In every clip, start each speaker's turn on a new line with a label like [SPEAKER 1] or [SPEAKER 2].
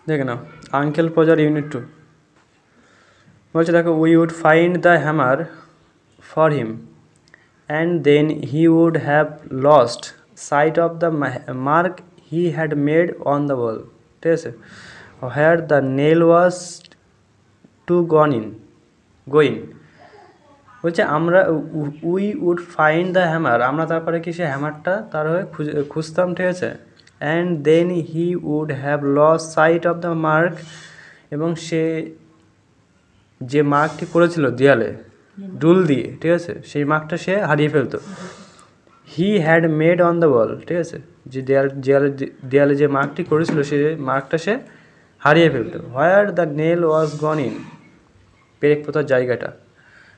[SPEAKER 1] দেখে নাও uncle পজার unit 2 বলছে দেখো, we would find the hammer for him and then he would have lost sight of the mark he had made on the wall, ঠিক আছে, where the nail was to going. বলছে আমরা we would find the hammer, আমরা তারপরে কি সে হ্যামারটা তার হয়ে খুঁজতাম, ঠিক আছে, and then he would have lost sight of the mark, এবং সে যে মার্কটি করেছিল দেয়ালে ডুল দিয়ে, ঠিক আছে, সেই মার্কটা সে হারিয়ে ফেলতো। He had made on the wall, ঠিক আছে, যে দেয়ালে যে মার্কটি করেছিল সে মার্কটা সে হারিয়ে ফেলতো। হোয়ার the nail was gone in, পেরেক পোতার জায়গাটা,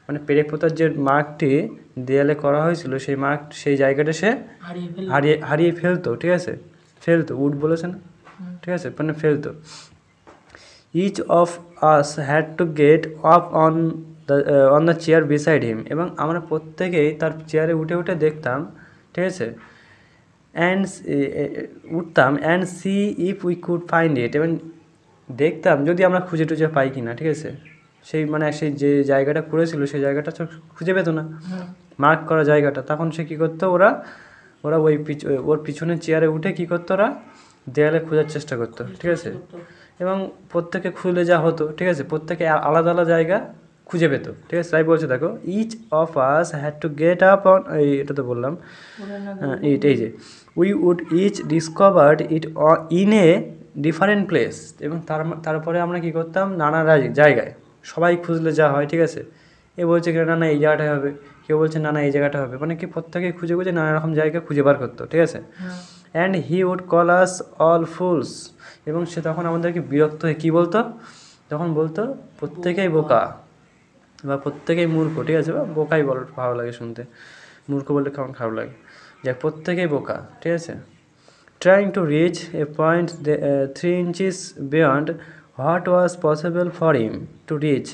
[SPEAKER 1] মানে পেরেক পোতার যে মার্কটি দেয়ালে করা হয়েছিল সেই জায়গাটা সে হারিয়ে ফেলতো, ঠিক আছে, ফেলতো, উড বলেছে না, ঠিক আছে, মানে ফেলতো। Each of us had to get up on the chair beside him, এবং আমরা প্রত্যেকেই তার চেয়ারে উঠে উঠে দেখতাম, ঠিক আছে, উঠতাম and see if we could find it, এবং দেখতাম যদি আমরা খুঁজে টুজে পাই কি না, ঠিক আছে, সেই যে জায়গাটা করেছিল সেই জায়গাটা খুঁজে পেতো না, মার্ক করা জায়গাটা, তখন সে কী করতো, ওরা ওর পিছনের চেয়ারে উঠে কী করতো, ওরা দেয়ালে খোঁজার চেষ্টা করতো, ঠিক আছে, এবং প্রত্যেকে খুলে যা হতো, ঠিক আছে, প্রত্যেকে আলাদা আলাদা জায়গা খুঁজে পেতো, ঠিক আছে। তাই বলছে দেখো, each of us had to get up on, এটা তো বললাম, এই যে we would each discovered it in a different place, এবং তারপরে আমরা কী করতাম, নানা জায়গায় সবাই খুঁজলে যা হয়, ঠিক আছে, এ বলছে কি না এই জায়গাটায় হবে, কেউ বলছে না এই জায়গাটা হবে, মানে কি প্রত্যেকে খুঁজে খুঁজে নানা রকম জায়গা খুঁজে বার করতো, ঠিক আছে। And he would call us all fools, এবং সে তখন আমাদেরকে বিরক্ত হয়ে কী বলতো, তখন বলতো প্রত্যেকেই বোকা বা প্রত্যেকেই মূর্খ, ঠিক আছে, বা বোকাই ভালো লাগে শুনতে, মূর্খ বললে কেমন খারাপ লাগে, যে প্রত্যেকেই বোকা, ঠিক আছে। Trying to reach a point 3 inches beyond what was possible for him to reach,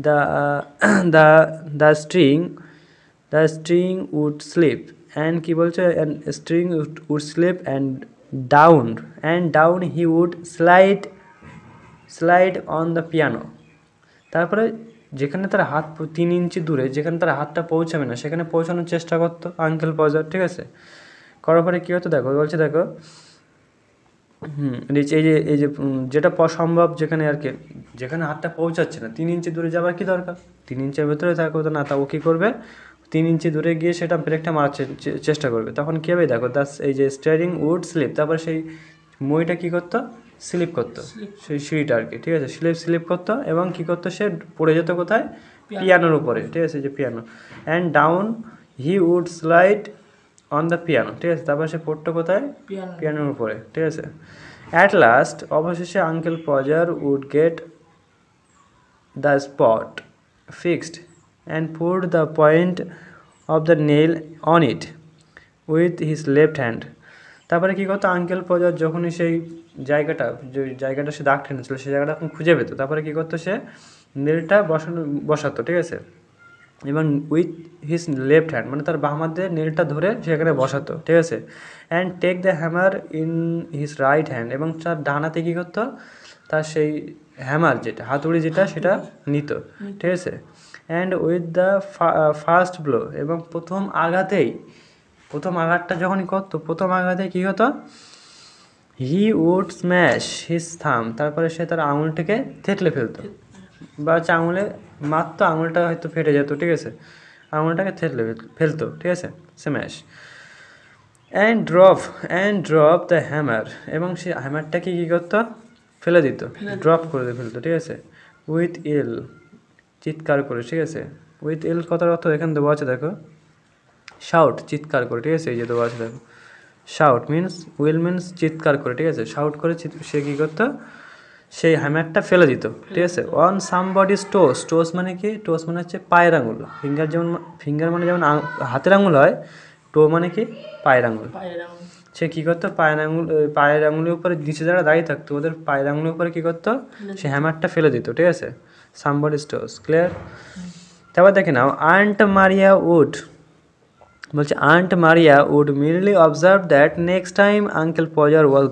[SPEAKER 1] the the the string would slip, and কি বলছে, and string would slip and down he would slide on the piano। তারপরে যেখানে তার হাত 3 ইঞ্চি দূরে, যেখানে তার হাতটা পৌঁছাবে না সেখানে পৌঁছানোর চেষ্টা করতো আঙ্কেল পজার, ঠিক আছে। করার পরে কী হতো দেখো, বলছে দেখো, এই যে যেটা সম্ভব, যেখানে আর কি, যেখানে হাতটা পৌঁছাচ্ছে না 3 ইঞ্চি দূরে যাবার কি দরকার, 3 ইঞ্চের ভেতরে থাকো তো না, তা ও কী করবে, 3 ইঞ্চি দূরে গিয়ে সেটা ব্রেকটা মারার চেষ্টা করবে, তখন কী হবে দেখো, এই যে স্টিয়ারিং উড স্লিপ, তারপরে সেই মইটা কী করতো, স্লিপ করতো, সেই সিঁড়িটা আর কি, ঠিক আছে, স্লিপ করতো, এবং কী করতো, সে পড়ে যেত কোথায়, পিয়ানোর উপরে, ঠিক আছে, যে piano, and down he would slide on the piano, ঠিক আছে, তারপর সে পড়তো কোথায়, পিয়ানোর উপরে, ঠিক আছে। অ্যাট লাস্ট, অবশেষে Uncle Podger would get the spot fixed and put the point of the nail on it with his left hand. তারপরে কী করতো আঙ্কেল পজার, যখনই সেই জায়গাটা সে দাগ টেনেছিল সেই জায়গাটা এখন খুঁজে পেতো, তারপরে কী করতো, সে নেলটা বসাতো, ঠিক আছে, এবং উইথ হিজ লেফট হ্যান্ড, মানে তার বাম হাত দিয়ে নেলটা ধরে সেখানে বসাতো, ঠিক আছে, and take the hammer in his right hand, এবং তার ডান হাতে কী করতো, তার সেই হ্যামার যেটা হাতুড়ি যেটা সেটা নিত, ঠিক আছে, and with the first blow, এবং প্রথম আঘাতটা যখনই করতো, প্রথম আঘাতে কী হতো, হি উড স্ম্যাশ হিজ থাম, তারপরে সে তার আঙুলটাকে থেতলে ফেলতো, বা হচ্ছে আঙুলে মারতো, আঙুলটা হয়তো ফেটে যেত, ঠিক আছে, আঙুলটাকে থেতলে ফেলতো, ঠিক আছে, smash, and drop the hammer, এবং সে হ্যামারটাকে কী করতো, ফেলে দিত, ড্রপ করে ফেলতো, ঠিক আছে, উইথ ইল, চিৎকার করে, ঠিক আছে, উইথ ইল কথার অর্থ এখানে দেওয়া আছে দেখো, শাউট, চিৎকার করে, ঠিক আছে, এই যে দেওয়া আছে দেখো, শাউট মিনস চিৎকার করে, ঠিক আছে, শাউট করে সে কী করতো, সেই হ্যামারটা ফেলে দিত, ঠিক আছে, অন সামবডিজ টোস মানে কি, টোস মানে হচ্ছে পায়ের আঙুল, ফিঙ্গার মানে যেমন হাতের আঙুল হয়, টো মানে কি পায়ের আঙুল, সে কী করতো, পায়ের আঙুলের উপরে নিচে যারা দাঁড়িয়ে থাকতো ওদের পায়ের আঙুলের উপরে কী করতো, সে হ্যামারটা ফেলে দিত, ঠিক আছে, সামবডিজ টোস, ক্লিয়ার। তারপর দেখে নাও, Aunt Maria would merely observe that next time Uncle Podger was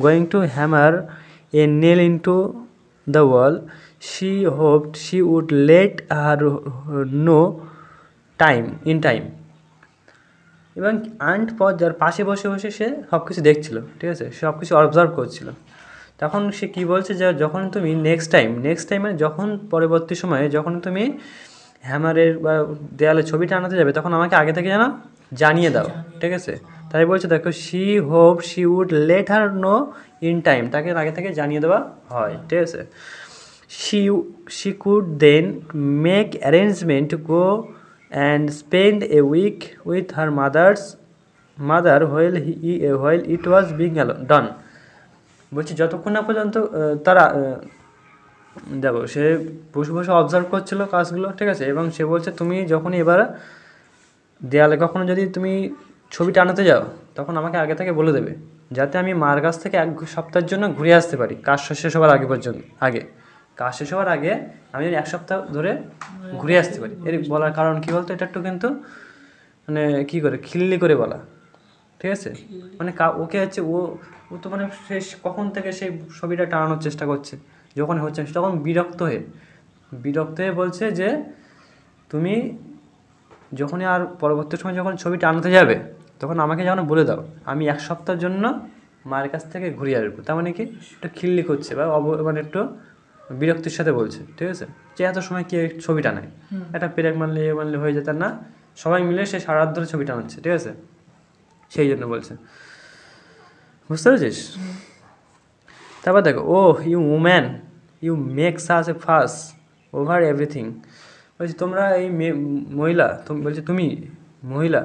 [SPEAKER 1] going to hammer a nail into the wall. She hoped she would let her know in time. এবং আন্ট পর্যার পাশে বসে বসে সে সব কিছু দেখছিল, ঠিক আছে, সব কিছু অবজার্ভ করছিল। তখন সে কি বলছে যে যখন তুমি নেক্সট টাইম মানে যখন পরবর্তী সময়ে যখন তুমি হ্যামারের বা দেয়ালে ছবিটা আনাতে যাবে তখন আমাকে আগে থেকে যেন জানিয়ে দাও, ঠিক আছে। তাই বলছে দেখো, she hope she would let her know in time, তাকে আগে থেকে জানিয়ে দেওয়া হয়, ঠিক আছে। She could then make arrangement to go and spend a week with her mother while it was being done. বলছি যতক্ষণ না পর্যন্ত তারা দেখো সে বসে বসে অবজার্ভ করছিল কাজগুলো, ঠিক আছে। এবং সে বলছে তুমি যখনই এবার দেয়ালে কখনো যদি তুমি ছবিটা আনাতে যাও তখন আমাকে আগে থেকে বলে দেবে, যাতে আমি মার কাছ থেকে 1 সপ্তাহের জন্য ঘুরে আসতে পারি, কাজ শেষ হওয়ার কাজ শেষ হওয়ার আগে আমি 1 সপ্তাহ ধরে ঘুরে আসতে পারি। এর বলার কারণ কী বলতো, এটা একটু কিন্তু মানে কী করে খিল্লি করে বলা, ঠিক আছে। মানে ওকে হচ্ছে ও তো মানে শেষ কখন থেকে সেই ছবিটা টানানোর চেষ্টা করছে, যখন হচ্ছে তখন বিরক্ত হয়ে বলছে যে তুমি যখনই আর পরবর্তী সময় যখন ছবিটা আনতে যাবে তখন আমাকে যেন বলে দাও, আমি 1 সপ্তাহের জন্য মায়ের কাছ থেকে ঘুরে আসবো। তার মানে কি একটু খিল্লি করছে বা মানে একটু বিরক্তির সাথে বলছে, ঠিক আছে, যে এত সময় কে ছবি টানায়, একটা পেরেক মারলে হয়ে যেত না, সবাই মিলে সে সারা রাত ধরে ছবি টানাচ্ছে, ঠিক আছে, সেই জন্য বলছে, বুঝতে পেরেছিস। তারপর দেখো, oh you woman you make such a fuss over everything. বলছি তোমরা এই মহিলা, বলছে তুমি মহিলা,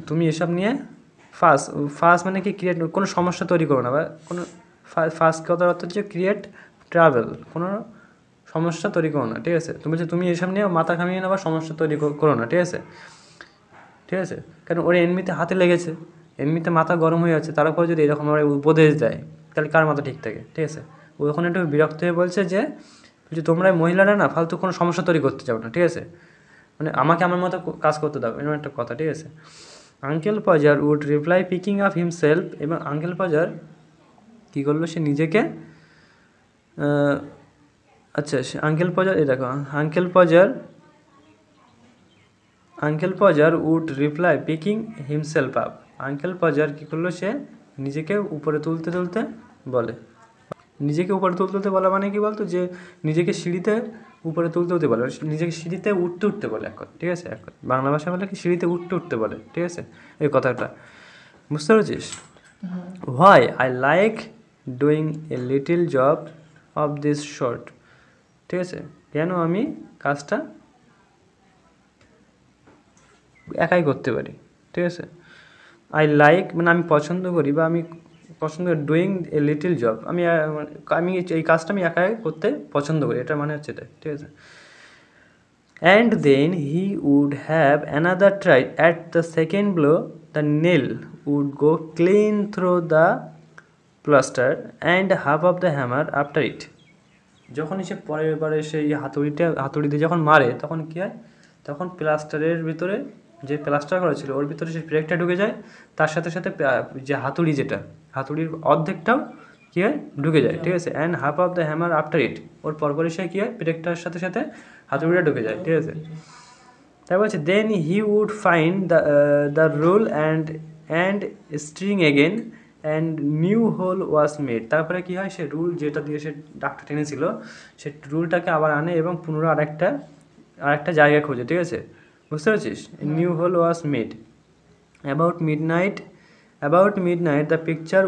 [SPEAKER 1] তুমি এসব নিয়ে ফাস মানে কি ক্রিয়েট, কোনো সমস্যা তৈরি করো না, বা কোনো ফাস কথার অর্থ হচ্ছে ক্রিয়েট ট্রাভেল, কোনো সমস্যা তৈরি করো না, ঠিক আছে। তুমি বলছে তুমি এসব নিয়ে মাথা ঘামিয়ে না বা সমস্যা তৈরি করো না, ঠিক আছে, ঠিক আছে। কারণ ওর এমনিতে হাতে লেগেছে, এমনিতে মাথা গরম হয়ে যাচ্ছে, তারপরে যদি এরকম আমার উপদেশ দেয় তাহলে কার মাথা ঠিক থাকে, ঠিক আছে। ও ওখানে একটু বিরক্ত হয়ে বলছে যে তোমরা মহিলারা না ফালতু কোনো সমস্যা তৈরি করতে চাও না, ঠিক আছে, মানে আমাকে আমার মতো কাজ করতে দাও, এরকম একটা কথা, ঠিক আছে। Uncle Podger would reply picking up himself, এবং আঙ্কেল পজার কী করলো, সে নিজেকে আচ্ছা আঙ্কেল পজার এই দেখো uncle Podger would reply picking himself up, uncle Podger কী করলো, সে নিজেকে উপরে তুলতে বলা মানে কি বলতো, যে নিজেকে সিঁড়িতে উপরে তুলতে বলে, নিজেকে সিঁড়িতে উঠতে বলে এখন, ঠিক আছে, এখন বাংলা ভাষা বলে কি সিঁড়িতে উঠতে বলে, ঠিক আছে, এই কথাটা বুঝতে পেরেছিস। Why I like doing a little job of this short, ঠিক আছে, কেন আমি কাজটা একাই করতে পারি, ঠিক আছে। আই লাইক মানে আমি পছন্দ করি, বা আমি পছন্দ করি ডুইং এ লিটিল জব, আমি এই কাজটা আমি একাই করতে পছন্দ করি, এটা মানে হচ্ছে এটা, ঠিক আছে। And then he would have another try, at the second blow the nail would go clean through the plaster and half of the hammer after it. যখনই সে পরের বারে সেই হাতুড়ি দিয়ে যখন মারে তখন কী হয়, তখন প্লাস্টারের ভিতরে যে প্লাস্টার করা ছিল ওর ভিতরে সেই ব্রেকটা ঢুকে যায়, তার সাথে সাথে যে হাতুড়ির অর্ধেকটাও কী হয় ঢুকে যায়, ঠিক আছে। And half of the hammer after it, ওর পরপরই সে কী হয় ব্রেকটার সাথে সাথে হাতুড়িটা ঢুকে যায়, ঠিক আছে। তাই বলছে then he would find the rule and string again and new hole was made. তারপরে কী হয়, সে রুল যেটা দিয়ে সে ডাকটা টেনেছিল সে রুলটাকে আবার আনে এবং পুনরায় আরেকটা জায়গা খোঁজে, ঠিক আছে, বুঝতে পেরেছিস। New hole was made. About midnight the picture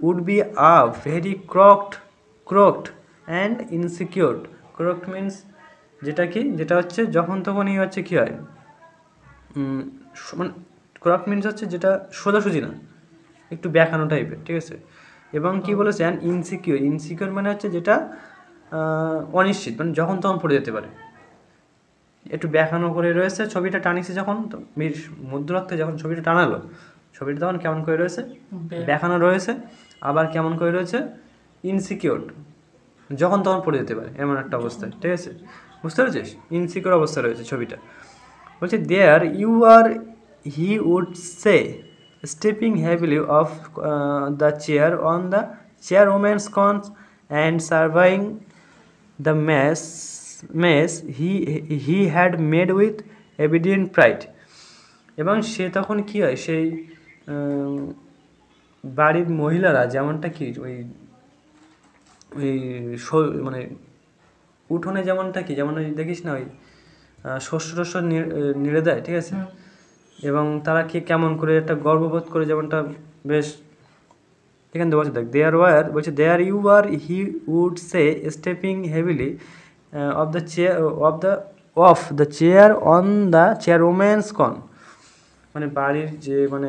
[SPEAKER 1] would be up very crooked and insecured. Crooked means যেটা হচ্ছে যখন তখনই হচ্ছে কী হয়, মানে ক্রকড মিনস হচ্ছে যেটা সোজাসুজি না, একটু ব্যাখানো টাইপের, ঠিক আছে। এবং কি বলেছে অ্যান্ড ইনসিকিউর মানে হচ্ছে যেটা অনিশ্চিত, মানে যখন তখন পড়ে যেতে পারে, একটু ব্যাখানো করে রয়েছে। ছবিটা টানিছে যখন মধ্যরাত্রে যখন ছবিটা টানালো, ছবিটা তখন কেমন করে রয়েছে, ব্যাখানো রয়েছে, আবার কেমন করে রয়েছে ইনসিকিউর, যখন তখন পড়ে যেতে পারে এমন একটা অবস্থায়, ঠিক আছে, বুঝতে পেরেছিস। ইনসিকিউর অবস্থা রয়েছে ছবিটা। বলছে there you are, he would say, stepping heavily off the chair on the chairwoman's cons and surveying the mess he had made with evident pride. এবং সে তখন কি হয়, সেই বাড়ির মহিলারা যেমনটা কি ওই ওই মানে উঠোনে যেমনটা কি, যেমন ওই দেখিস না ওই শস্য টস্য নেড়ে দেয়, ঠিক আছে, এবং তারা কি কেমন করে একটা গর্ববোধ করে, যেমনটা বেশ এখান থেকে বলছে দেখ, বলছে there you are he would say stepping heavily off the chair on the chairwoman's corn, মানে বাড়ির যে মানে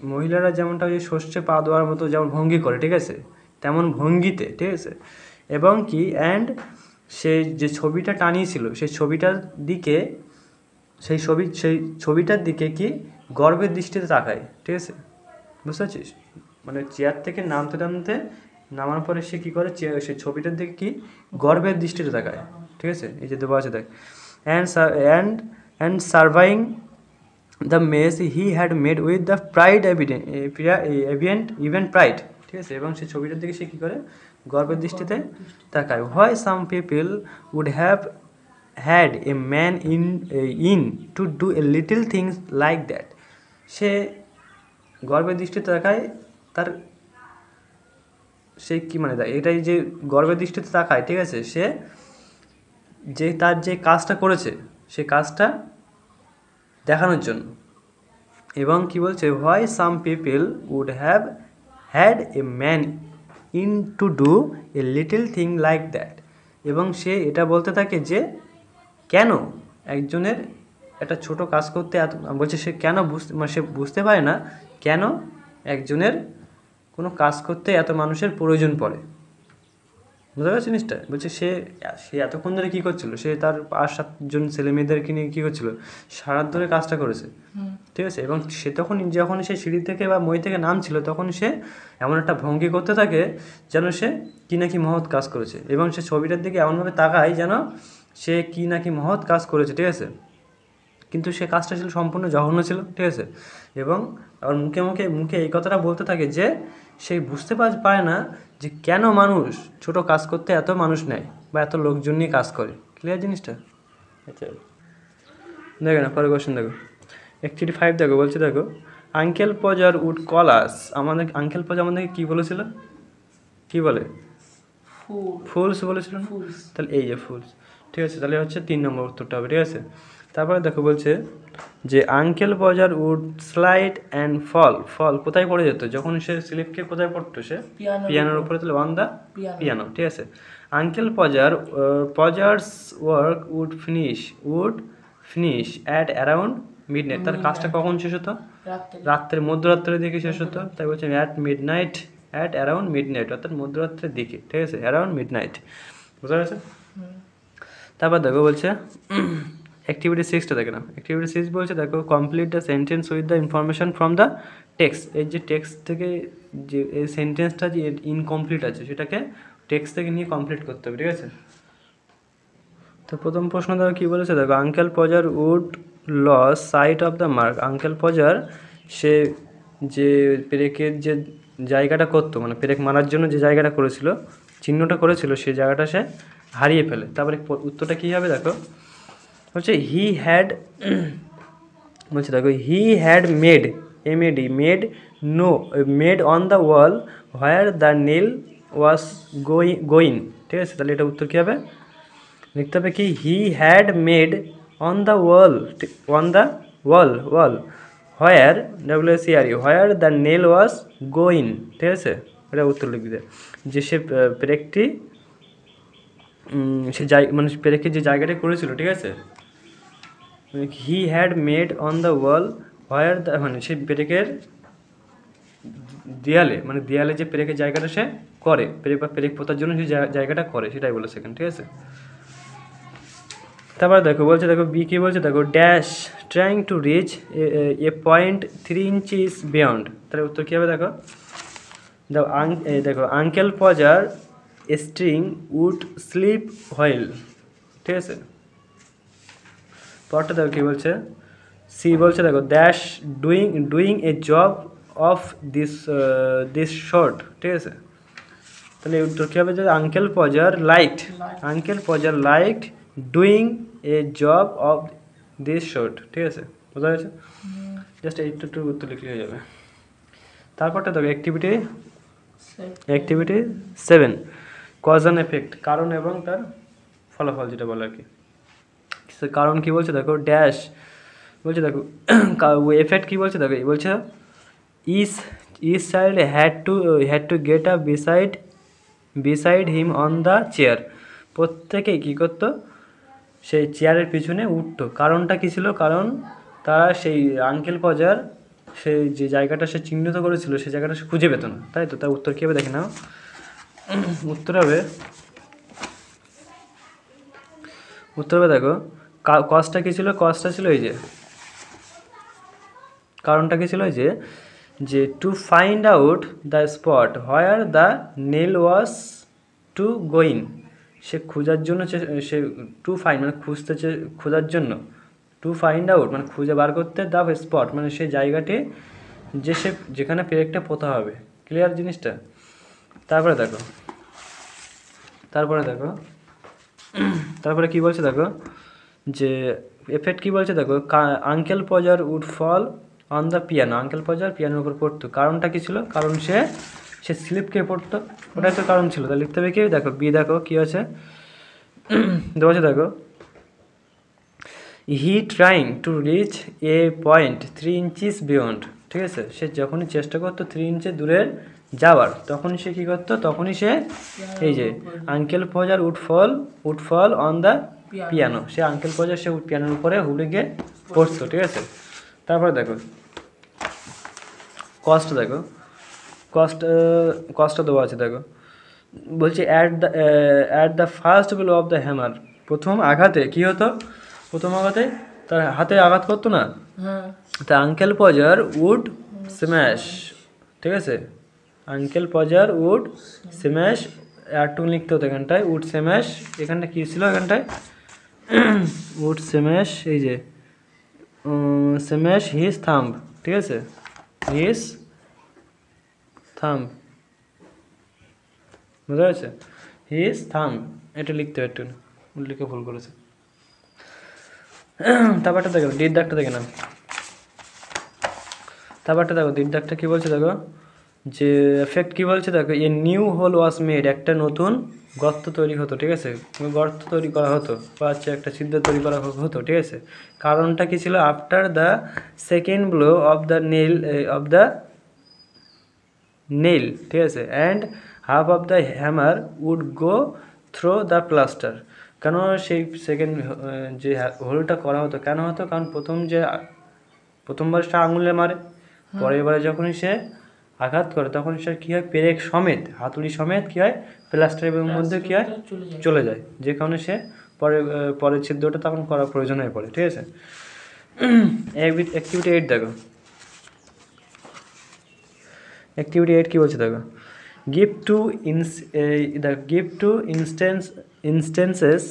[SPEAKER 1] মহিলারা যেমনটা ওই শস্যে পা দেওয়ার মতো যেমন ভঙ্গি করে, ঠিক আছে, তেমন ভঙ্গিতে, ঠিক আছে, এবং কি অ্যান্ড সেই যে ছবিটা টানিয়েছিল সেই ছবিটার দিকে কি গর্বের দৃষ্টিতে তাকায়, ঠিক আছে, বুঝতে পারছিস, মানে চেয়ার থেকে নামার পরে সে কী করে, সেই ছবিটার দিকে কি গর্বের দৃষ্টিতে তাকায়, ঠিক আছে, এই যে দেওয়া আছে দেখ, and surveying the mess he had made with the pride evident pride, ঠিক আছে, এবং সেই ছবিটার দিকে সে কী করে গর্বের দৃষ্টিতে তাকায়। Why some people would have had a man in to do a little things like that, সে গর্বের দৃষ্টিতে তাকায়, তার সে কী মানে এটাই যে গর্বের দৃষ্টিতে তাকায়, ঠিক আছে, সে তার যে কাজটা করেছে সেই কাজটা দেখানোর জন্য। এবং কি বলছে, why some people would have had a man in to do a little thing like that, এবং সে এটা বলতে থাকে যে কেন একজনের একটা ছোট কাজ করতে এত, বলছে সে কেন সে বুঝতে পারে না কেন একজনের কোনো কাজ করতে এত মানুষের প্রয়োজন পড়ে, বুঝতে পারছি জিনিসটা, বলছে সে এতক্ষণ ধরে কী করছিল, সে তার 5-7 ছেলে মেয়েদেরকে নিয়ে কী করছিল, সারাত ধরে কাজটা করেছে, ঠিক আছে, এবং সে যখন সে সিঁড়ি থেকে বা মই থেকে নামছিল তখন সে এমন একটা ভঙ্গি করতে থাকে যেন সে কী নাকি মহৎ কাজ করেছে, এবং সে ছবিটার দিকে এমনভাবে তাকায় যেন সে কী নাকি মহৎ কাজ করেছে, ঠিক আছে, কিন্তু সে কাজটা ছিল সম্পূর্ণ জঘন্য ছিল, ঠিক আছে, এবং আবার মুখে এই কথাটা বলতে থাকে যে সে বুঝতে পারে না যে কেন মানুষ ছোট কাজ করতে এত মানুষ নেয় বা এত লোকজন নিয়ে কাজ করে। ক্লিয়ার জিনিসটা? আচ্ছা দেখো না, পরে কোশ্চেন দেখো, 85 দেখো, বলছে দেখো, uncle Podger would call us, Uncle Podge আমাদেরকে কী বলেছিল, কী বলে, ফুলস বলেছিল না, তাহলে এই যে ফুলস, ঠিক আছে, তাহলে হচ্ছে 3 নম্বর উত্তরটা হবে, ঠিক আছে। তারপরে দেখো বলছে যে uncle Podger would slide and fall কোথায় পড়ে যেত, যখন সে স্লিপকে কোথায় পড়তো, সে পিয়ানোর উপরে, তাহলে অন দ্য পিয়ানো, ঠিক আছে। Uncle Podger's work would finish at around midnight, তার কাজটা কখন শেষ হতো, মধ্যরাত্রের দিকে শেষ হতো, তাই বলছে অ্যাট অ্যারাউন্ড মিডনাইট, অর্থাৎ মধ্যরাত্রের দিকে, ঠিক আছে, অ্যারাউন্ড মিডনাইট, বুঝতে পেরেছে। তারপর দেখো বলছে অ্যাক্টিভিটি 6টা দেখে না, অ্যাক্টিভিটি 6 বলছে দেখো, complete the sentence with the information from the text, এই যে টেক্সট থেকে যে এই সেন্টেন্সটা যে ইনকমপ্লিট আছে সেটাকে টেক্সট থেকে নিয়ে কমপ্লিট করতে হবে, ঠিক আছে। তো প্রথম প্রশ্ন দেখো কী বলেছে, দেখো uncle Podger would lose sight of the mark, uncle Podger সে যে পেরেকের যে জায়গাটা করতো, মানে পেরেক মারার জন্য যে জায়গাটা করেছিল, চিহ্নটা করেছিল, সেই জায়গাটা সে হারিয়ে ফেলে। তারপরে উত্তরটা কী হবে দেখো, বলছে হি had made on the wall where the nail was going, ঠিক আছে, তাহলে এটা উত্তর কী হবে, লিখতে হবে কি, হি had made on the wall where the nail was going, ঠিক আছে, এটা উত্তর লিখবে, যে সে পেরেকটি মানে পেরেকের যে জায়গাটা করেছিল, ঠিক আছে, হি had made on the wall where the, মানে সে পেরেকের দেয়ালে যে পেরেকের জায়গাটা সে করে, পেরেক পোতার জন্য যে জায়গাটা করে, সেটাই বলে সেখানে, ঠিক আছে। তারপর দেখো বলছে, দেখো বি কি বলছে, দেখো dash trying to reach a point 3 inches beyond, তাহলে উত্তর কী হবে দেখো, দেখো uncle Podger string would slip while, ঠিক আছে। পরটা দেখো কী বলছে, সি বলছে দেখো dash doing a job of this short, ঠিক আছে। তাহলে উত্তর কী হবে যে uncle Podger liked doing a job of this short. ঠিক আছে, বোঝা গেছে? জাস্ট এইটুকু উত্তর লিখলে হয়ে যাবে। তারপরটা দেখো অ্যাক্টিভিটি 7 কজ অ্যান্ড এফেক্ট, কারণ এবং তার ফলাফল যেটা বলে আর কি। কারণ কী বলছে দেখো, ড্যাশ বলছে দেখো, এফেক্ট কী বলছে দেখো, বলছে his child had to get up beside him on the chair. প্রত্যেকেই কী করতো, সেই চেয়ারের পিছনে উঠতো। কারণটা কী ছিল? কারণ তারা সেই আঙ্কেল পজার সেই যে জায়গাটা সে চিহ্নিত করেছিল সেই জায়গাটা সে খুঁজে পেত না, তাই তো? তার উত্তর কী হবে দেখে নাও। উত্তর হবে দেখো, কজটা কী ছিল? কজটা ছিল এই যে, কারণটা কী ছিল? এই যে to find out the spot where the nail was to going. সে খোঁজার জন্য সে টু ফাইন্ড মানে খোঁজার জন্য, টু ফাইন্ড আউট মানে খুঁজে বার করতে, দ্য স্পট মানে সেই জায়গাটি যেখানে পেরেকটা পোতা হবে। ক্লিয়ার জিনিসটা? তারপরে কী বলছে দেখো, যে এফেক্ট কী বলছে দেখো, uncle Podger would fall on the piano. Uncle Podger পিয়ানোর উপর পড়তো। কারণটা কী ছিল? কারণ সে স্লিপ খেয়ে পড়তো, ওটাই তো কারণ ছিল। তাহলে লিখতে হবে কি? দেখো বি, দেখো কী আছে বলছে দেখো, he trying to reach a point 3 inches beyond. ঠিক আছে, সে যখনই চেষ্টা করতো 3 inch দূরে যাওয়ার, তখনই সে কী করতো? তখনই সে এই যে uncle Podger would fall on the piano, সে আঙ্কেল পজার সে পিয়ানোর উপরে হুড়ে গিয়ে পড়তো। ঠিক আছে, তারপরে দেখো কস্টটা দেওয়া আছে দেখো, বলছে at the first blow of the hammer. প্রথম আঘাতে কী হতো? প্রথম আঘাতে তার হাতে আঘাত করতো না, তা আঙ্কেল পজার উড স্ম্যাশ। ঠিক আছে, আঙ্কেল পজার উড স্ম্যাশ, একটু লিখতে হতো এখানটায়, উড স্ম্যাশ। এখানটা কী ছিল? এখানটায় উড স্ম্যাশ, এই যে স্ম্যাশ হিজ থাম্ব। ঠিক আছে, হিজ থাম্ব, বুঝা গেছে? হিজ থাম্ব, এটা লিখতে হবে, একটু লিখে ভুল করেছে। তারপরটা দেখো ডির দাগটা দেখে নাও। তারপরটা দেখো ডির দাগটা কী বলছে দেখো, যে এফেক্ট কী বলছে দেখো, a new hole was made, একটা নতুন গর্ত তৈরি হতো। ঠিক আছে, গর্ত তৈরি করা হতো বা হচ্ছে একটা ছিদ্র তৈরি করা হতো। ঠিক আছে, কারণটা কী ছিল? After the second blow of the nail. ঠিক আছে, and half of the hammer would go through the plaster. কেন সেই সেকেন্ড যে হোলটা করা হতো কেন হতো? কারণ প্রথমবার সে আঙুলে মারে, পরের বারে যখনই সে আঘাত করে তখন সে কী হয়? পেরেক সমেত, হাতুড়ি সমেত কী হয়? প্লাস্টারের মধ্যে কী হয়? চলে যায়, যে কারণে সে পরের ছিদ্রটা তখন করার প্রয়োজন হয়ে পড়ে। ঠিক আছে, অ্যাক্টিভিটি 8 দেখো, অ্যাক্টিভিটি 8 কী বলছে দেখো, give two instances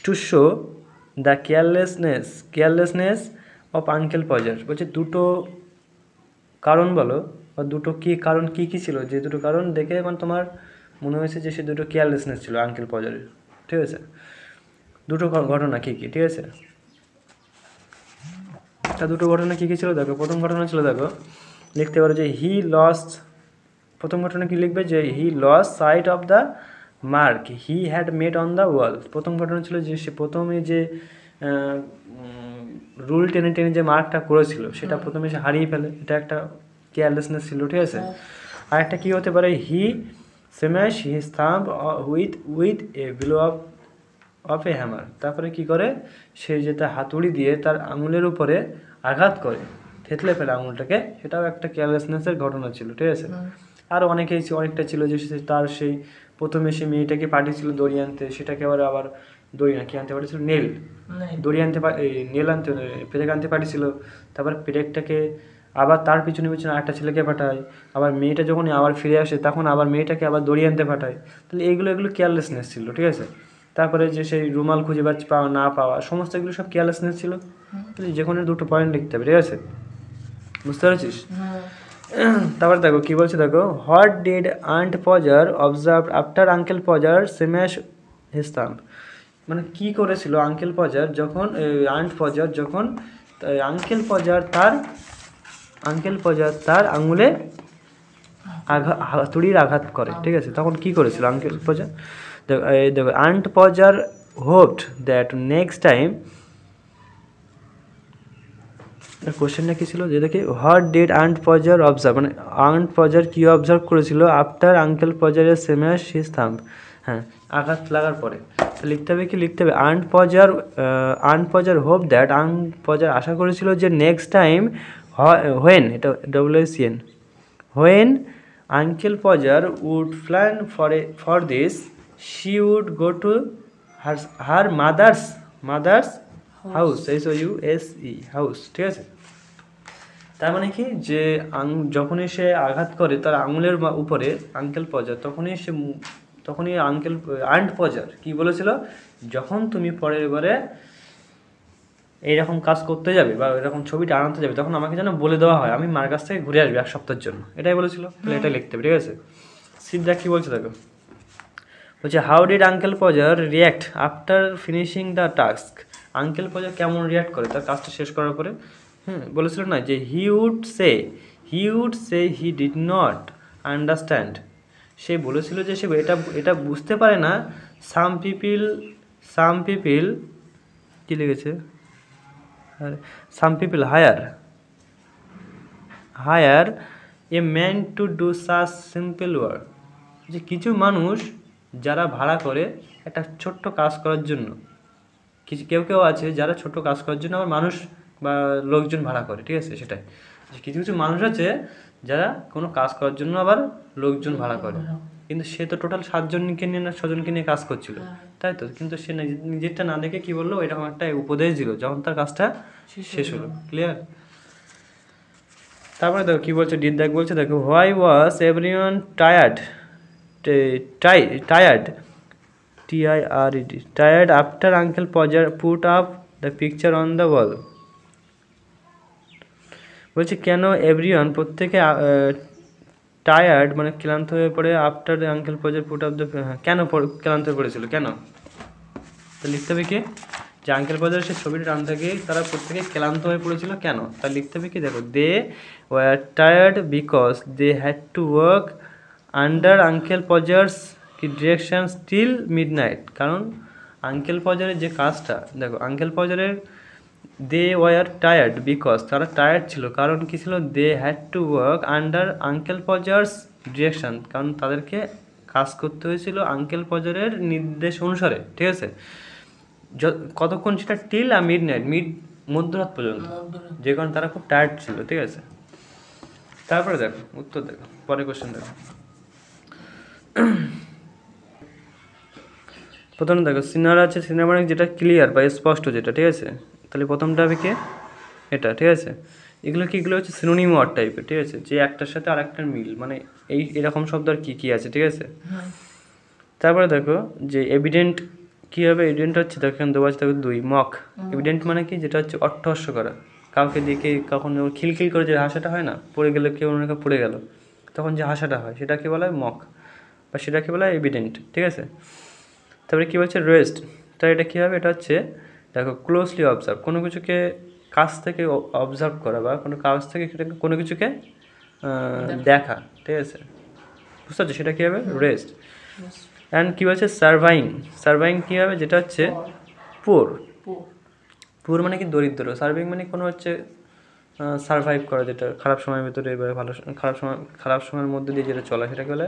[SPEAKER 1] to show the carelessness of uncle Podger. বলছে দুটো কারণ বলো, বা দুটো কারণ কী ছিল, যে দুটো কারণ দেখে মানে তোমার মনে হয়েছে যে সে দুটো কেয়ারলেসনেস ছিল আঙ্কেল পজারের। ঠিক আছে, দুটো ঘটনা কী? ঠিক আছে, তা দুটো ঘটনা কী ছিল দেখো। প্রথম ঘটনা ছিল দেখো, লিখতে পারো যে প্রথম ঘটনা কী লিখবে? যে he lost sight of the mark he had made on the wall. প্রথম ঘটনা ছিল যে সে প্রথমে যে রুল টেনে যে মার্কটা করেছিল সেটা প্রথমে সে হারিয়ে ফেলে, এটা একটা কেয়ারলেসনেস ছিল। ঠিক আছে, আর একটা কী হতে পারে? He smash his thumb with a blow of a hammer. তারপরে কি করে? সে যে তার হাতুড়ি দিয়ে তার আঙুলের উপরে আঘাত করে, থেতলে ফেলে আঙুলটাকে, সেটাও একটা কেয়ারলেসনেসের ঘটনা ছিল। ঠিক আছে, আর অনেকটা ছিল যে তার সেই প্রথমে সে মেয়েটাকে পাঠিয়েছিল দড়ি আনতে, সেটাকে আবার দড়ি না কি আনতে পাঠিয়েছিল? পেরেক আনতে পাঠিয়েছিল। তারপর পেরেকটাকে আবার তার পিছনে আরেকটা ছেলেকে পাঠায়, আবার মেয়েটা যখন আবার ফিরে আসে তখন আবার মেয়েটাকে আবার দড়ি আনতে পাঠায়। তাহলে এগুলো কেয়ারলেসনেস ছিল। ঠিক আছে, তারপরে যে সেই রুমাল খুঁজে পাওয়া না পাওয়া, সমস্ত এগুলো সব কেয়ারলেসনেস ছিল। যে কোনো দুটো পয়েন্ট লিখতে হবে। ঠিক আছে, বুঝতে পারছিস? তারপর দেখো কি বলছে, দেখো what did aunt Podger observe after Uncle Podger smash his thumb. মানে কি করেছিল আঙ্কেল পজার যখন আন্ট পজার যখন আঙ্কেল পজার তার আঙুলে হাতুড়ির আঘাত করে, ঠিক আছে, তখন কি করেছিল আঙ্কেল পজার। দেখো aunt Podger hoped that next time, কোশ্চেনটা কী ছিল যে দেখি what did aunt Podger observe, মানে আন্ট পজার কী অবজার্ভ করেছিল আফটার আঙ্কেল পজারের স্ম্যাশ হিজ থাম্ব, হ্যাঁ আঘাত লাগার পরে। তো লিখতে হবে কি, লিখতে হবে aunt Podger hope that, aunt Podger আশা করেছিল যে নেক্সট টাইম হোয়েন, এটা WCN, when uncle Podger would plan for this she would go to her mother's house, HOUSE house, ঠিক আছে। তার মানে কি যে যখনই সে আঘাত করে তার আঙুলের উপরে আঙ্কেল পজার, তখনই আন্ট পজার কি বলেছিল, যখন তুমি পরের বারে এইরকম কাজ করতে যাবে বা এরকম ছবিটা আনাতে যাবে তখন আমাকে যেন বলে দেওয়া হয়, আমি মার কাছ থেকে ঘুরে আসবে 1 সপ্তাহের জন্য, এটাই বলেছিল। তাহলে এটা লিখতে হবে, ঠিক আছে। সিদ্ধা কি বলছে দেখো, বলছে how did uncle Podger react after finishing the task. Uncle Podger কেমন রিয়াক্ট করে তার কাজটা শেষ করার পরে, বলেছিল না যে he would say he did not understand, সে বলেছিল যে সে এটা বুঝতে পারে না। সাম পিপিল কি লিখেছে, some people hire a man to do such simple work, যে কিছু মানুষ যারা ভাড়া করে একটা ছোট্ট কাজ করার জন্য, কেউ আছে যারা ছোট কাজ করার জন্য আবার মানুষ বা লোকজন ভাড়া করে, ঠিক আছে। সেটাই কিছু মানুষ আছে যারা কোনো কাজ করার জন্য আবার লোকজন ভাড়া করে, কিন্তু সে তো টোটাল 7 জনকে নিয়ে না 6 জনকে নিয়ে কাজ করছিল, তাই তো। কিন্তু সে নিজেরটা না দেখে কি বললো, এরকম একটা উপদেশ দিল যখন তার কাজটা শেষ হলো। ক্লিয়ার। তারপরে দেখো কি বলছে, ডিড বলছে দেখো why was everyone tired tired after Uncle Podger put up the picture on the wall। বলছি কেন এভরিওয়ান প্রত্যেকে টায়ার্ড মানে ক্লান্ত হয়ে পড়ে after Uncle পজার put up the, কেন ক্লান্ত হয়ে পড়েছিল, কেন। তো লিখতে হবে কি যে আঙ্কেল পজার সে ছবিটা টানতে গিয়ে তারা প্রত্যেকে ক্লান্ত হয়ে পড়েছিল কেন, তা লিখতে হবে কি দেখো they were tired because they had to work under uncle Podger's কি ডিরেকশন স্টিল মিডনাইট। কারণ আঙ্কেল পজারের যে কাজটা দেখো, আঙ্কেল পজারের দে ওয়ার টায়ার্ড বিকজ তারা টায়ার্ড ছিল, কারণ কী ছিল, they had to work under uncle Podger's direction, কারণ তাদেরকে কাজ করতে হয়েছিল আঙ্কেল পজারের নির্দেশ অনুসারে, ঠিক আছে। কতক্ষণ সেটা টিল আর মিডনাইট, মধ্যরাত পর্যন্ত, যে কারণে তারা খুব টায়ার্ড ছিল, ঠিক আছে। তারপরে দেখো উত্তর দেখো, পরের কোশ্চেন দেখো। প্রথমে দেখো সিনার আছে, সিনার মানে যেটা ক্লিয়ার বা স্পষ্ট যেটা, ঠিক আছে। তাহলে প্রথমটা হবে কি এটা, ঠিক আছে। এগুলো হচ্ছে সিনোনিম ওয়ার্ড টাইপের, ঠিক আছে, যে একটার সাথে আরেকটার মিল, মানে এরকম শব্দ আর কি আছে, ঠিক আছে। তারপরে দেখো যে এভিডেন্ট কী হবে, এভিডেন্ট হচ্ছে দেখো এখানে দেওয়া আছে দেখো 2 মক। এভিডেন্ট মানে কি, যেটা হচ্ছে অট্টহাস্য করা, কাউকে দেখে কখন খিলখিল করে যে হাসাটা হয় না, পড়ে গেলে কেউ অনেকে পড়ে গেল তখন যে হাসাটা হয় সেটাকে বলা হয় মক, বা সেটাকে বলা হয় এভিডেন্ট, ঠিক আছে। তারপরে কী বলছে রেস্ট, তাই এটা কী হবে, এটা হচ্ছে দেখো ক্লোজলি অবজার্ভ, কোনো কিছুকে কাছ থেকে অবজার্ভ করা বা কোনো কাছ থেকে কোনো কিছুকে দেখা, ঠিক আছে, বুঝতে পারছো, সেটা কী হবে রেস্ট। অ্যান্ড কী বলছে সার্ভাইং কী হবে, যেটা হচ্ছে পুর মানে কি দরিদ্র, সার্ভিং মানে কোনো হচ্ছে সার্ভাইভ করা, যেটা খারাপ সময়ের ভিতরে বা খারাপ সময়ের মধ্যে দিয়ে যেটা চলা সেটাকে বলে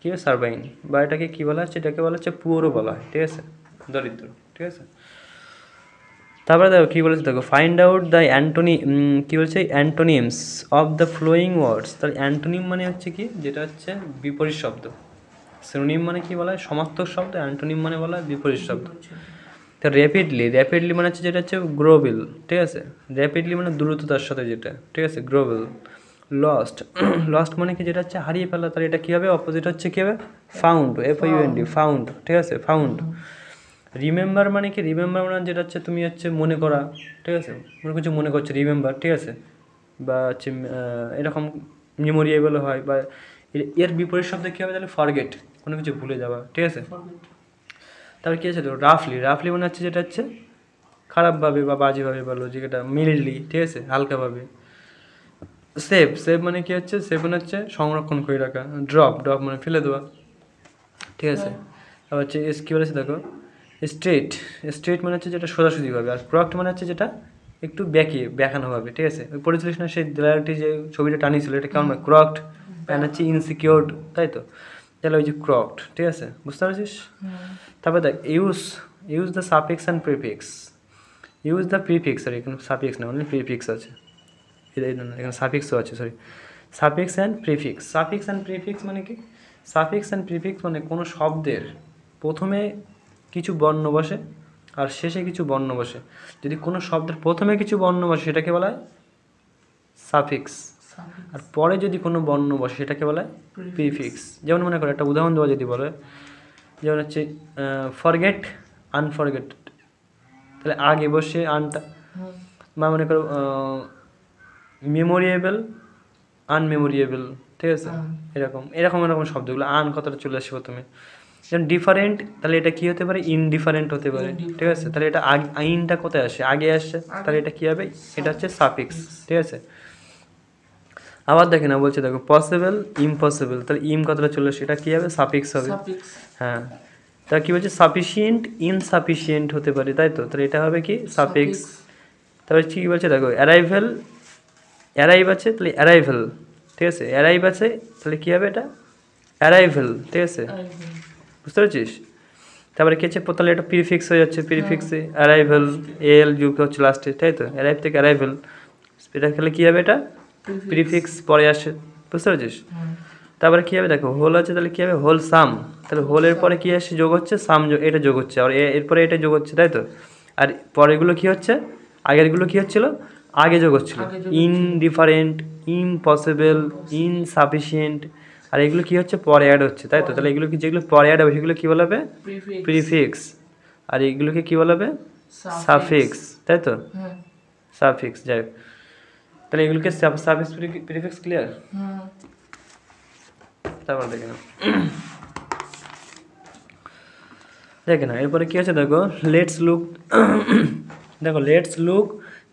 [SPEAKER 1] কী সার্ভাইং, বা এটাকে কী বলা হচ্ছে, এটাকে বলা হচ্ছে পুয়ারও বলা হয়, ঠিক আছে, দরিদ্র, ঠিক আছে। তারপরে দেখো কী বলেছে দেখো ফাইন্ড আউট দ্য কী বলছে antonyms of the following words. তার অ্যান্টোনিম মানে হচ্ছে কি, যেটা হচ্ছে বিপরীত শব্দ। সিনোনিম মানে কি বলা হয় সমার্থক শব্দ, অ্যান্টোনিম মানে বলা হয় বিপরীত শব্দ। তো র্যাপিডলি মানে হচ্ছে যেটা হচ্ছে গ্রোবিল, ঠিক আছে। র্যাপিডলি মানে দ্রুততার সাথে যেটা, ঠিক আছে, গ্রোবিল। লস্ট মানে কি, যেটা হচ্ছে হারিয়ে ফেলা, তার এটা কী হবে অপোজিট হচ্ছে কী হবে ফাউন্ড, FOUND ফাউন্ড, ঠিক আছে, ফাউন্ড। রিমেম্বার মানে কি, রিমেম্বার মানে যেটা হচ্ছে তুমি হচ্ছে মনে করা, ঠিক আছে, কোনো কিছু মনে করছো রিমেম্বার, ঠিক আছে, বা হচ্ছে এরকম মেমোরিয়েবল হয়, বা এর বিপরীত শব্দ কী হবে তাহলে ফরগেট, কোনো কিছু ভুলে যাওয়া, ঠিক আছে। তারপর কী আছে তো রাফলি, রাফলি মনে হচ্ছে যেটা হচ্ছে খারাপভাবে বা বাজেভাবে বলো, যেটা মিল্ডলি, ঠিক আছে, হালকাভাবে। সেভ, সেভ মানে কী হচ্ছে, সেভ মানে হচ্ছে সংরক্ষণ করে রাখা। ড্রপ, ড্রপ মানে ফেলে দেওয়া, ঠিক আছে। আবার হচ্ছে কী বলেছে দেখো, স্ট্রেট, স্ট্রেট মানে হচ্ছে যেটা সোজাসুজিভাবে, আর ক্রক্ট মানে হচ্ছে যেটা একটু বেঁকানো হবে, ঠিক আছে। ওই পরিচালিস না সেই দেয়ালটি যে ছবিটা টানিয়েছিল, এটা কেমন ক্রক্ট, প্যান হচ্ছে ইনসিকিউরড, তাই তো, তাহলে ওই যে ক্রক্ট, ঠিক আছে, বুঝতে পারছিস। তারপর দেখ use, use the suffix and prefix, use the prefix, sorry এখানে সাফিক্স না, অনলি প্রিফিক্স আছে, এখানে সাফিক্সও আছে, sorry, suffix and prefix. Suffix and prefix মানে কি, সাফিক্স অ্যান্ড প্রিফিক্স মানে কোনো শব্দের প্রথমে কিছু বর্ণ বসে আর শেষে কিছু বর্ণ বসে, যদি কোনো শব্দের প্রথমে কিছু বর্ণ বসে সেটাকে বলা হয় সাফিক্স, আর পরে যদি কোনো বর্ণ বসে সেটাকে বলা হয় প্রিফিক্স। যেমন মনে করো একটা উদাহরণ দেওয়া যদি বলে, যেমন হচ্ছে ফরগেট আনফরগেট, তাহলে আগে বসে আনটা, বা মনে করো মেমোরিয়েবল আনমেমোরিয়েবল, ঠিক আছে, এরকম এরকম এরকম শব্দগুলো আন কথাটা চলে আসে প্রথমে। যেমন ডিফারেন্ট, তাহলে এটা কী হতে পারে, ইনডিফারেন্ট হতে পারে, ঠিক আছে, তাহলে এটা আইনটা কোথায় আসে, আগে আসছে, তাহলে এটা কী হবে, এটা হচ্ছে সাফিক্স, ঠিক আছে। আবার দেখে না বলছে দেখো পসিবল ইম্পসিবল, তাহলে ইম কথাটা চলে আসে, এটা কী হবে, সাফিক্স হবে, হ্যাঁ। তা কী বলছে সাফিসিয়েন্ট ইনসাফিসিয়েন্ট হতে পারে, তাই তো, তাহলে এটা হবে কি সাফিক্স। তারপরে কী বলছে দেখো অ্যারাইভেল, অ্যারাইভ আছে তাহলে অ্যারাইভেল, ঠিক আছে, অ্যারাইভ আছে তাহলে কী হবে এটা অ্যারাইভেল, ঠিক আছে, বুঝতে পারছিস। তারপরে কী হচ্ছে তাহলে এটা প্রিফিক্স হয়ে যাচ্ছে, প্রিফিক্সে অ্যারাইভেল, এল যুক্ত হচ্ছে লাস্টে, তাই তো, অ্যারাইভ থেকে অ্যারাইভেল, এটা খেলে কী হবে, এটা প্রিফিক্স পরে আসে, বুঝতে পারছিস। তারপরে কী হবে দেখো হোল আছে তাহলে কী হবে হোল সাম, তাহলে হোলের পরে কী আসছে যোগ হচ্ছে, সাম এটা যোগ হচ্ছে, আর এরপরে এটা যোগ হচ্ছে, তাই তো। আর পরেরগুলো কী হচ্ছে, আগেরগুলো কী হচ্ছিলো, আগে যোগ হচ্ছিলো, ইনডিফারেন্ট, ইম্পসিবল, ইনসাফিসিয়েন্ট, আর এগুলো কী হচ্ছে পরে অ্যাড হচ্ছে, তাই তো, তাহলে এগুলো কি যেগুলো পরে অ্যাড হবে সেগুলো কী বলা হবে প্রিফিক্স, আর এগুলোকে কী বলা হবে সাফিক্স, তাই তো, সাফিক্স, যাই হোক, তাহলে এগুলোকে সাফিক্স প্রিফিক্স ক্লিয়ার। তারপর দেখে না, দেখে না এরপরে কী আছে দেখো লেটস লুক, দেখো লেটস লুক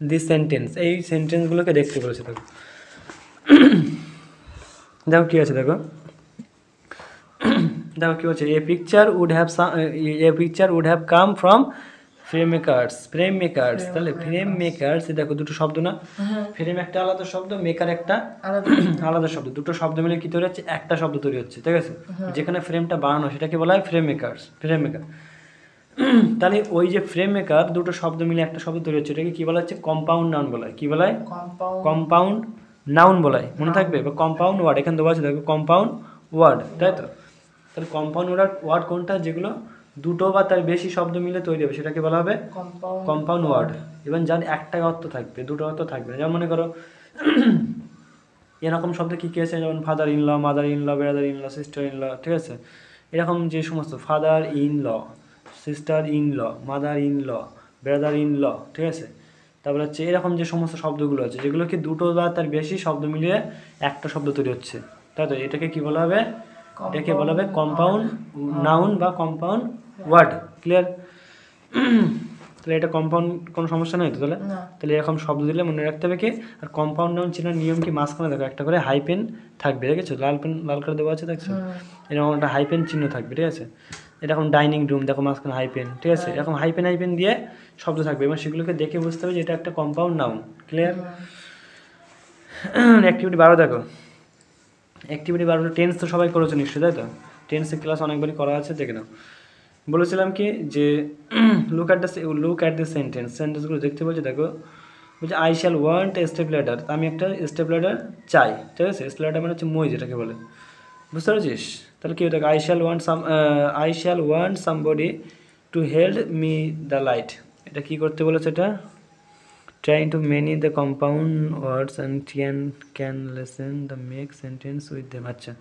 [SPEAKER 1] দিস সেন্টেন্স, এই সেন্টেন্সগুলোকে দেখতে বলেছে দেখো, দেখো কী আছে দেখো, দেখো কী বলছে, a picture would have come from frame makers, frame makers, তাহলে ফ্রেম মেকার্স দেখো দুটো শব্দ না, ফ্রেম একটা আলাদা শব্দ, মেকার একটা আলাদা শব্দ, দুটো শব্দ মিলে কী তৈরি হচ্ছে, একটা শব্দ তৈরি হচ্ছে, ঠিক আছে, যেখানে ফ্রেমটা বানানো সেটাকে বলা হয় ফ্রেম মেকার্স, ফ্রেম মেকার। তাহলে ওই যে ফ্রেম মেকার দুটো শব্দ মিলে একটা শব্দ তৈরি হচ্ছে, এটাকে কী বলা হচ্ছে কম্পাউন্ড নাউন বলা হয়, কী বলা হয় কম্পাউন্ড নাউন বলা হয়, মনে থাকবে, বা কম্পাউন্ড ওয়ার্ড, এখানে দেওয়া আছে দেখো কম্পাউন্ড ওয়ার্ড, তাই তো। তাহলে কম্পাউন্ড ওয়ার্ড কোনটা, যেগুলো দুটো বা তার বেশি শব্দ মিলে তৈরি হবে সেটাকে বলা হবে কম্পাউন্ড ওয়ার্ড, এবং যার একটা অর্থ থাকবে, দুটো অর্থ থাকবে না। যেমন মনে করো এরকম শব্দ কী কী আছে, যেমন father in law, mother in law, brother in law, sister in law, ঠিক আছে, এরকম যে সমস্ত father in law, sister in law, mother in law, brother in law, ঠিক আছে। তারপরে হচ্ছে এরকম যে সমস্ত শব্দগুলো আছে যেগুলোকে দুটো বা তার বেশি শব্দ মিলিয়ে একটা শব্দ তৈরি হচ্ছে, তাই তো, এটাকে কী বলা হবে, এটাকে বলা হবে কম্পাউন্ড নাউন বা কম্পাউন্ড ওয়ার্ড, ক্লিয়ার। তাহলে এটা কম্পাউন্ড কোনো সমস্যা নেই তো, তাহলে এরকম শব্দ দিলে মনে রাখতে হবে কি, আর কম্পাউন্ড নাউন চেনার নিয়ম কি, মাঝখানে দেখো একটা করে হাইপেন থাকবে, দেখেছো, লাল করে দেওয়া আছে দেখছো, এরকম একটা হাইপেন চিহ্ন থাকবে, ঠিক আছে। এরকম ডাইনিং রুম দেখো মাঝখানে হাইপেন, ঠিক আছে, এরকম হাইপেন দিয়ে শব্দ থাকবে, এবং সেগুলোকে দেখে বুঝতে হবে যে এটা একটা কম্পাউন্ড নাউন, ক্লিয়ার। অ্যাক্টিভিটি 12 দেখো, অ্যাক্টিভিটি 12 টেন্স তো সবাই করেছো নিশ্চয়ই, তাই তো, টেন্সের ক্লাস অনেকবারই করা আছে, দেখে নাও। বলেছিলাম কি যে লুক অ্যাট দ্য সেন্টেন্সগুলো দেখতে বলছে, দেখো বলছে I shall want a step ladder, আমি একটা স্টেপ ল্যাডার চাই, ঠিক আছে, স্টেপ ল্যাডার মানে হচ্ছে মই যেটাকে বলে, বুঝতে পারছিস। তাহলে কী দেখো I shall want somebody to held me the light, এটা কী করতে বলেছে, এটা trying to many the compound words and can listen the make sentence with them, আচ্ছা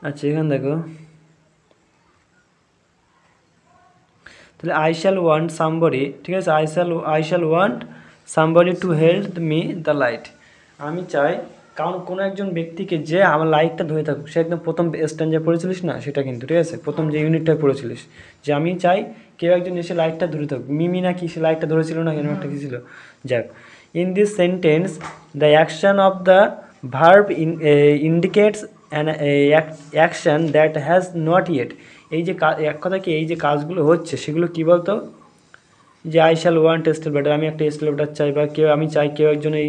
[SPEAKER 1] আচ্ছা এখানে দেখো, তাহলে আই শ্যাল ওয়ান্ট সামবডি, ঠিক আছে, I shall want somebody to held me the light, আমি চাই কারণ কোনো একজন ব্যক্তিকে যে আমার লাইটটা ধরে থাকুক, সে একদম প্রথম স্ট্যান্ডে পড়েছিলিস না সেটা কিন্তু, ঠিক আছে, প্রথম যে ইউনিটটা পড়েছিলিস যে আমি চাই কেউ একজন এসে লাইটটা ধরে থাকুক, মিমি না কি সে লাইটটা ধরেছিল না, কেন একটা কী ছিল, যাক। In this sentence the action of the verb indicates an action that has not yet, এই যে এক কথা কি এই যে কাজগুলো হচ্ছে সেগুলো কী বলতো, যে I shall want still better, আমি একটা স্টিল বেটার চাই, বা কেউ আমি চাই কেউ একজন এই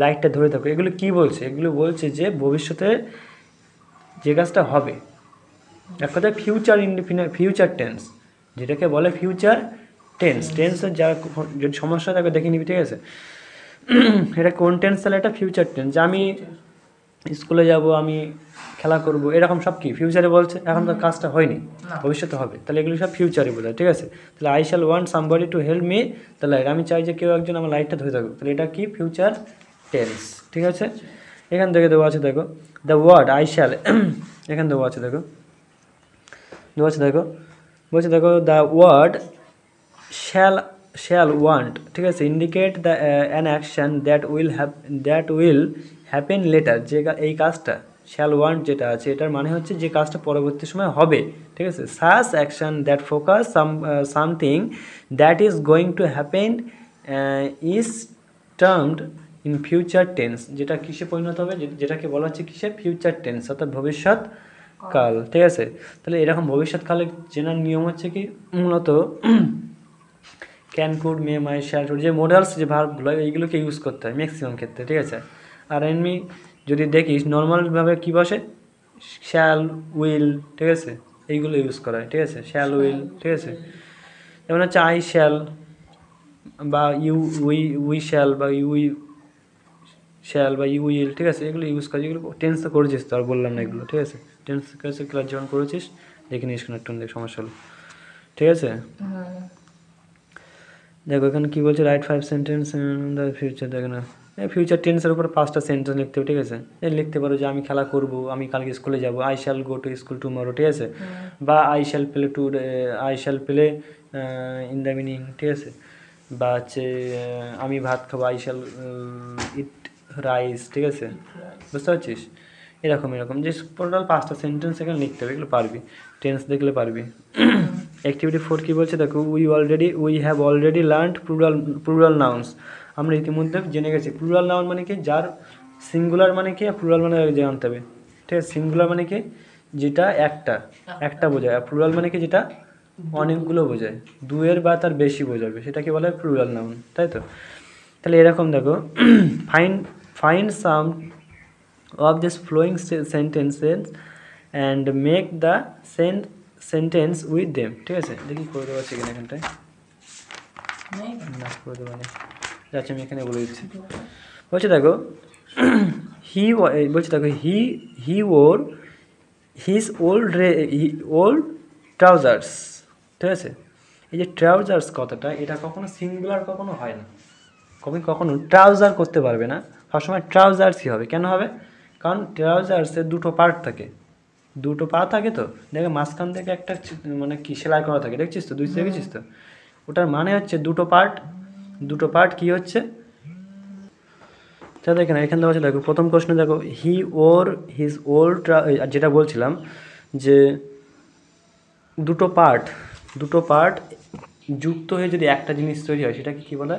[SPEAKER 1] লাইটটা ধরে থাকবে, এগুলো কি বলছে, এগুলো বলছে যে ভবিষ্যতে যে কাজটা হবে, এক কথায় ফিউচার ইনডিফিনিট ফিউচার টেন্স, যেটাকে বলে ফিউচার টেন্স। টেন্সের যা যদি সমস্যা থাকে দেখে নিবি, ঠিক আছে। এটা কোন টেন্স, তাহলে এটা ফিউচার টেন্স, যে আমি স্কুলে যাব, আমি খেলা করব, এরকম সব কি ফিউচারে বলছে, এখন তো কাজটা হয়নি, ভবিষ্যতে হবে, তাহলে এগুলো সব ফিউচারে বোঝায়, ঠিক আছে। তাহলে I shall want somebody to help me the light, আমি চাই যে কেউ একজন আমার লাইটটা ধরে থাকুক, তাহলে এটা কি ফিউচার টেন্স, ঠিক আছে। এখান থেকে দেওয়া আছে দেখো দ্য ওয়ার্ড আই শ্যাল, এখান দেওয়া আছে দেখো, দেওয়া আছে দেখো, বলছে দেখো দ্য ওয়ার্ড শ্যাল ওয়ান্ট, ঠিক আছে, indicate the an action that will happen letter, যে এই কাজটা শ্যাল ওয়ান্ট যেটা আছে এটার মানে হচ্ছে যে কাজটা পরবর্তী সময় হবে, ঠিক আছে। Such action that focus something that is going to happen is termed in future tense, যেটা কিসে পরিণত হবে, যেটাকে বলা হচ্ছে কিসে, ফিউচার টেন্স, অর্থাৎ ভবিষ্যৎ কাল, ঠিক আছে। তাহলে এরকম ভবিষ্যৎকালে চেনার নিয়ম হচ্ছে কি, মূলত can, could, May, my, shall, যে মোডালস যে ভার্বগুলো এইগুলোকে ইউজ করতে হয় ম্যাক্সিমাম ক্ষেত্রে, ঠিক আছে। আর এমনি যদি দেখিস নর্মালভাবে কী বসে, শ্যাল, উইল, ঠিক আছে, এইগুলো ইউজ করা হয়, ঠিক আছে, শ্যাল, উইল, ঠিক আছে। যেমন হচ্ছে আই শ্যাল বা উই শ্যাল বা ইউই শ্যাল বা ইউ উইল, ঠিক আছে, এগুলো ইউজ করা, যেগুলো টেন্স তো করেছিস, তো আর বললাম না এগুলো, ঠিক আছে। টেন্স ক্লাস যখন করেছিস দেখে নিস, কোনো একটু দেখ সমস্যা হলো, ঠিক আছে। দেখো এখানে কী বলছে, রাইট 5 সেন্টেন্স দ্য ফিউচার, দেখো না এই ফিউচার টেন্সের উপর 5টা সেন্টেন্স লিখতে হবে, ঠিক আছে। এই লিখতে পারো যে আমি খেলা করব, আমি কালকে স্কুলে যাব, I shall go to school tomorrow, ঠিক আছে, বা I shall play in the evening, ঠিক আছে, বা হচ্ছে আমি ভাত খাবো, আই শ্যাল ইট রাইস, ঠিক আছে, বুঝতে পারছিস। এরকম যে টোটাল 5টা সেন্টেন্স এখানে লিখতে হবে, এগুলো পারবি, টেন্স দেখলে পারবি। অ্যাক্টিভিটি 4 কী বলছে দেখো, we have already learned plural nouns, আমরা ইতিমধ্যে জেনে গেছি প্লুরাল নাউন মানে কি, যার সিঙ্গুলার মানে কি, আর প্লুরাল মানে জানতে হবে, ঠিক আছে। সিঙ্গুলার মানে কি, যেটা একটা বোঝায়, আর প্লুরাল মানে কি, যেটা অনেকগুলো বোঝায়, দুয়ের বা তার বেশি বোঝাবে, সেটাকে বলে প্লুরাল নাউন, তাই তো। তাহলে এরকম দেখো, find some of this flowing sentences and make the sentence with them, ঠিক আছে। দেখি করে দেওয়া আছে কিনা এখানটায়, না করে দেওয়া নেই, যাচ্ছে আমি এখানে বলে দিচ্ছি। বলছে দেখো বলছে দেখো হি ওর হিজ ওল্ড ট্রাউজার্স, ঠিক আছে। এই যে ট্রাউজার্স কথাটা, এটা কখনো সিঙ্গুলার কখনো হয় না, কখনো ট্রাউজার করতে পারবে না, সবসময় ট্রাউজার্সই হবে। কেন হবে, কারণ ট্রাউজার্সের দুটো পার্ট থাকে, দুটো পা থাকে, তো দেখে মাঝখান থেকে একটা মানে কি সেলাই করা থাকে, দেখছিস তো, দুই দেখেছিস তো, ওটার মানে হচ্ছে দুটো পার্ট কি হচ্ছে, তা দেখে না এখান থেকে দেখো প্রথম প্রশ্ন দেখো, হিজ ওল্ড, যেটা বলছিলাম যে দুটো পার্ট যুক্ত হয়ে যদি একটা জিনিস তৈরি হয় সেটাকে কী বলে,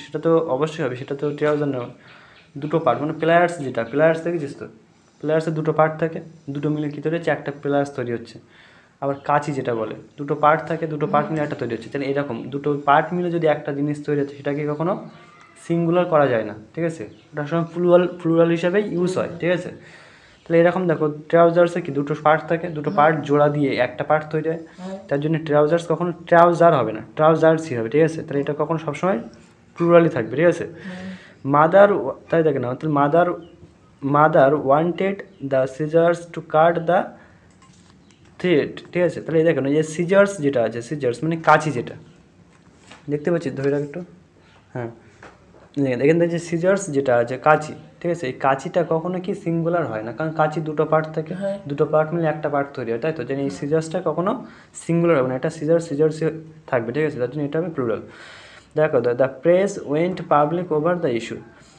[SPEAKER 1] সেটা তো অবশ্যই হবে, সেটা তো ট্রাউজার না, দুটো পার্ট মানে প্লেয়ার্স, যেটা প্লেয়ার্স দেখেছিস তো, প্লেয়ার্সের দুটো পার্ট থাকে, দুটো মিলে কী তৈরি হচ্ছে, একটা প্লেয়ার্স তৈরি হচ্ছে। আবার কাঁচি যেটা বলে, দুটো পার্ট থাকে, দুটো পার্ট মিলে একটা তৈরি হচ্ছে, তাহলে এরকম দুটো পার্ট মিলে যদি একটা জিনিস তৈরি হচ্ছে সেটাকে কখনো সিঙ্গুলার করা যায় না, ঠিক আছে, ওটার সময় প্লুরাল হিসাবে ইউজ হয়, ঠিক আছে। তাহলে এরকম দেখো ট্রাউজার্সে কি দুটো পার্ট থাকে, দুটো পার্ট জোড়া দিয়ে একটা পার্ট তৈরি হয়, তার জন্য ট্রাউজার্স কখনো ট্রাউজার হবে না, ট্রাউজার্সই হবে, ঠিক আছে। তাহলে এটা কখনো সবসময় প্লুরালই থাকবে, ঠিক আছে। মাদার, তাই দেখে না, তাহলে mother wanted the scissors to cut the thread, ঠিক আছে। তাহলে এই দেখেন এই যে সিজার্স যেটা আছে, সিজার্স মানে কাঁচি, যেটা দেখতে পাচ্ছি, ধরে রাখ একটু, হ্যাঁ এখান থেকে যে সিজার্স যেটা আছে কাঁচি, ঠিক আছে, এই কাঁচিটা কখনো কি সিঙ্গুলার হয় না, কারণ কাঁচি দুটো পার্ট থাকে, দুটো পার্ট মিলে একটা পার্ট তৈরি হয়, তাই তো, যেন এই সিজার্সটা কখনো সিঙ্গুলার হবে না, এটা সিজার্স থাকবে, ঠিক আছে, তার জন্য এটা হবে প্লুরাল। দেখো the press went public over the issue.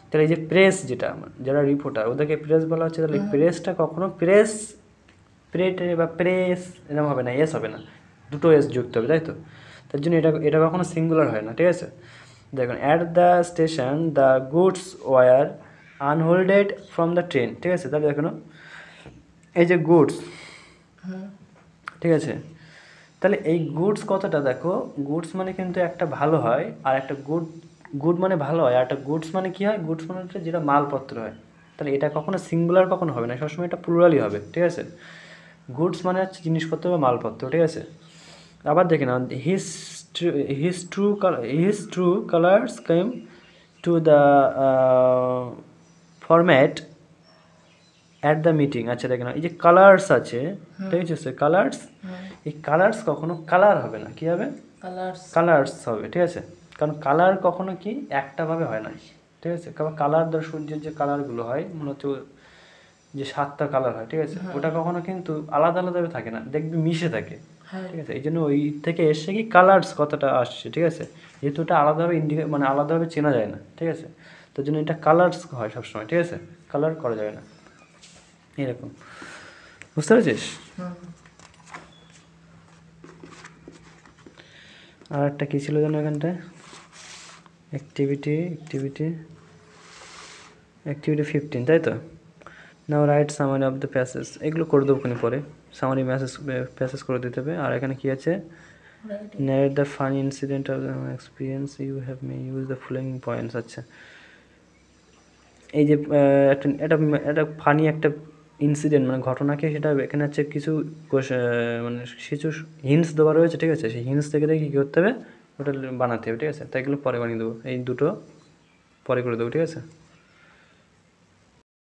[SPEAKER 1] তাহলে এই যে প্রেস যেটা যারা রিপোর্টার ওদেরকে প্রেস বলা হচ্ছে, তাহলে প্রেসটা কখনো প্রেস প্রেটে বা প্রেস এরকম হবে না, এস হবে না, দুটো এস যুক্ত হবে, তাই তো? তার জন্য এটা এটা কখনো সিঙ্গুলার হয় না, ঠিক আছে? দেখুন at the station the goods were unloaded from the train, ঠিক আছে? তাহলে দেখুন এই যে গুডস, ঠিক আছে? তাহলে এই গুডস কথাটা দেখো, গুডস মানে কিন্তু একটা ভালো হয়, আর একটা গুড মানে ভালো হয়, আর একটা গুডস মানে কী হয়, গুডস মানে হচ্ছে যেটা মালপত্র হয়। তাহলে এটা কখনো সিঙ্গুলার কখনো হবে না, সবসময় এটা প্লুরালই হবে, ঠিক আছে? গুডস মানে হচ্ছে জিনিসপত্র বা মালপত্র, ঠিক আছে? আবার দেখে নাও, his true colours came to the format at the meeting. আচ্ছা দেখে নাও, এই যে কালার্স আছে, ঠিক আছে? কালার্স, এই কালার্স কখনো কালার হবে না, কী হবে? কালার্স হবে, ঠিক আছে? কারণ কালার কখনো কি একটাভাবে হয় না, ঠিক আছে? কারণ কালার ধর সূর্যের যে কালারগুলো হয় মনে হচ্ছে যে 7টা কালার হয়, ঠিক আছে? ওটা কখনো কিন্তু আলাদা আলাদাভাবে থাকে না, দেখবি মিশে থাকে, ঠিক আছে? এই জন্য ওই থেকে এসে কি কালার্স কথাটা আসছে, ঠিক আছে? যেহেতু ওটা আলাদাভাবে মানে আলাদাভাবে চেনা যায় না, ঠিক আছে? তার জন্য এটা কালার্স হয় সবসময়, ঠিক আছে? কালার করা যাবে না, এরকম। বুঝতে পেরেছিস? আর একটা কী ছিল যেন এখানটায়, অ্যাক্টিভিটি 15, তাই তো? Now write summary of the passage, এগুলো করে দেবো ওখানে পরে, সামারি প্যাসেজ করে দিতে হবে। আর এখানে কী আছে, narrate the funny incident of the experience you have may use the following points। আচ্ছা এই যে একটা ফানি একটা ইনসিডেন্ট মানে ঘটনাকে সেটা এখানে হচ্ছে কিছু মানে কিছু হিন্টস দেওয়া রয়েছে, ঠিক আছে? সেই হিন্টস থেকে দেখে কী করতে হবে, ওটা বানাতে হবে, ঠিক আছে? তাই এগুলো পরে বানিয়ে দেবো, এই দুটো পরে করে দেবো, ঠিক আছে?